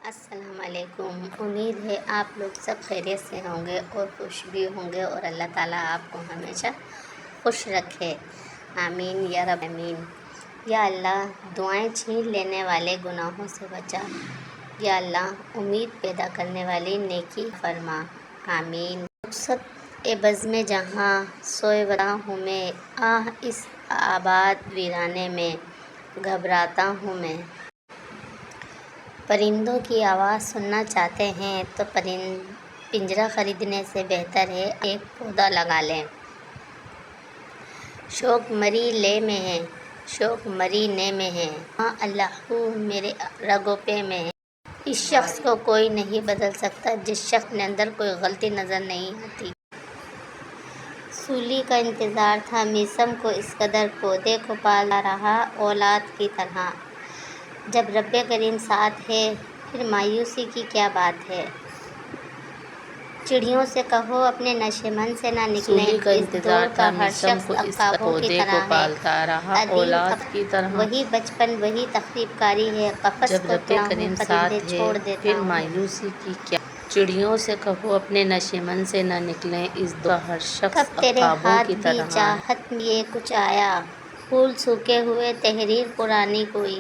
السلام علیکم۔ امید ہے آپ لوگ سب خیریت سے ہوں گے اور خوش بھی ہوں گے، اور اللہ تعالیٰ آپ کو ہمیشہ خوش رکھے، آمین یا رب آمین۔ یا اللہ، دعائیں چھین لینے والے گناہوں سے بچا، یا اللہ امید پیدا کرنے والی نیکی فرما، آمین۔ رخصت بزم جہاں سوئے وطاں ہوں میں، آہ اس آباد ویرانے میں گھبراتا ہوں میں۔ پرندوں کی آواز سننا چاہتے ہیں تو پنجرہ خریدنے سے بہتر ہے ایک پودا لگا لیں۔ شوق مری لے میں ہے، شوق مری نے میں ہے، ہاں اللہ میرے رگوں پہ میں ہے۔ اس شخص کو کوئی نہیں بدل سکتا جس شخص کے اندر کوئی غلطی نظر نہیں آتی۔ سولی کا انتظار تھا میثم کو اس قدر، پودے کو پالا رہا اولاد کی طرح۔ جب رب کریم ساتھ ہے پھر مایوسی کی کیا بات ہے۔ چڑیوں سے کہو اپنے نشے من سے نہ نکلیں، سولی کا اس انتظار دور تھا کا ہر میثم شخص کو اس عقابوں کی پودے کو طرح ہے۔ پالتا رہا عدیم اولاد کی طرح۔ وہی بچپن وہی تخریب کاری ہے، قفس جب کو رب توڑتا ہوں کریم پرندے ساتھ ہے چھوڑ دیتا پھر ہوں۔ مایوسی کی کیا، چڑیوں سے کہو اپنے نشے من سے نہ نکلیں، اس دور کا ہر شخص کب تیرے عقابوں ہاتھ کی بھی طرح ہے۔ چاہت میں یہ کچھ آیا، پھول سوکھے ہوئے تحریر پرانی کوئی۔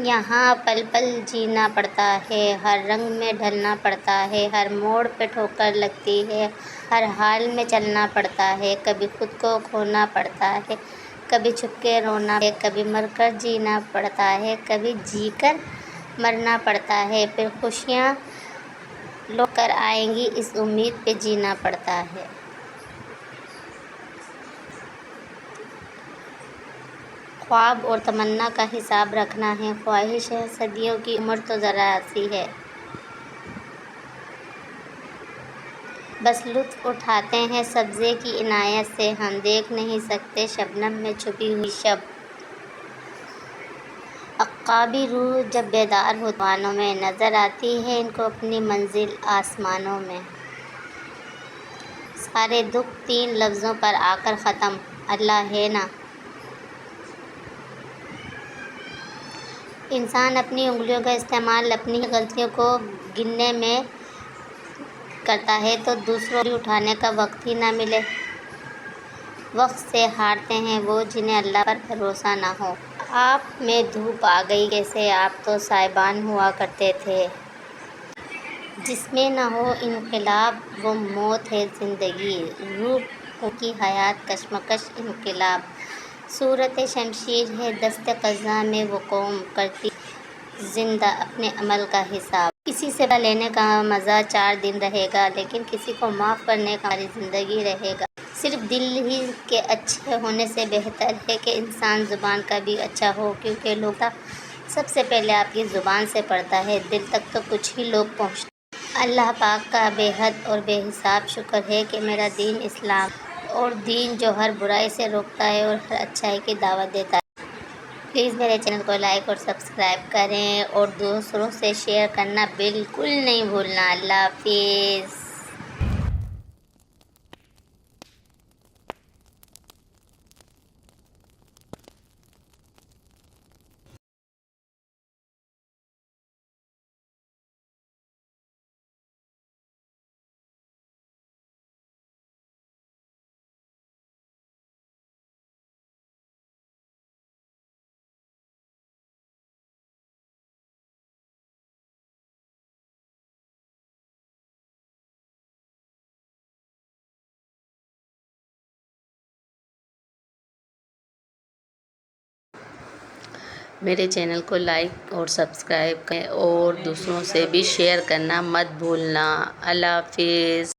یہاں پل پل جینا پڑتا ہے، ہر رنگ میں ڈھلنا پڑتا ہے، ہر موڑ پہ ٹھوکر لگتی ہے، ہر حال میں چلنا پڑتا ہے، کبھی خود کو کھونا پڑتا ہے، کبھی چھپ کے رونا ہے، کبھی مر کر جینا پڑتا ہے، کبھی جی کر مرنا پڑتا ہے، پھر خوشیاں لوٹ کر آئیں گی اس امید پہ جینا پڑتا ہے۔ خواب اور تمنا کا حساب رکھنا ہے، خواہش ہے صدیوں کی عمر تو ذرا سی ہے۔ بس لطف اٹھاتے ہیں سبزے کی عنایت سے، ہم دیکھ نہیں سکتے شبنم میں چھپی ہوئی شب۔ عقابی روح جب بیدار ہو طوفانوں میں، نظر آتی ہے ان کو اپنی منزل آسمانوں میں۔ سارے دکھ تین لفظوں پر آ کر ختم، اللہ ہے نا۔ انسان اپنی انگلیوں کا استعمال اپنی ہی غلطیوں کو گننے میں کرتا ہے تو دوسروں کو اٹھانے کا وقت ہی نہ ملے۔ وقت سے ہارتے ہیں وہ جنہیں اللہ پر بھروسہ نہ ہو۔ آپ میں دھوپ آ گئی کیسے، آپ تو سائبان ہوا کرتے تھے۔ جس میں نہ ہو انقلاب وہ موت ہے زندگی، روح کی حیات کشمکش انقلاب۔ صورت شمشیر ہے دست قضا میں وہ قوم، کرتی زندہ اپنے عمل کا حساب۔ کسی سے بدلہ لینے کا مزہ 4 دن رہے گا، لیکن کسی کو معاف کرنے کا ساری زندگی رہے گا۔ صرف دل ہی کے اچھے ہونے سے بہتر ہے کہ انسان زبان کا بھی اچھا ہو، کیونکہ لوگ سب سے پہلے آپ کی زبان سے پڑھتا ہے، دل تک تو کچھ ہی لوگ پہنچتے ہیں۔ اللہ پاک کا بے حد اور بے حساب شکر ہے کہ میرا دین اسلام اور دین جو ہر برائی سے روکتا ہے اور ہر اچھائی کی دعوت دیتا ہے۔ پلیز میرے چینل کو لائک اور سبسکرائب کریں اور دوسروں سے شیئر کرنا بالکل نہیں بھولنا۔ اللہ حافظ۔ میرے چینل کو لائک اور سبسکرائب کریں اور دوسروں سے بھی شیئر کرنا مت بھولنا۔ اللہ حافظ۔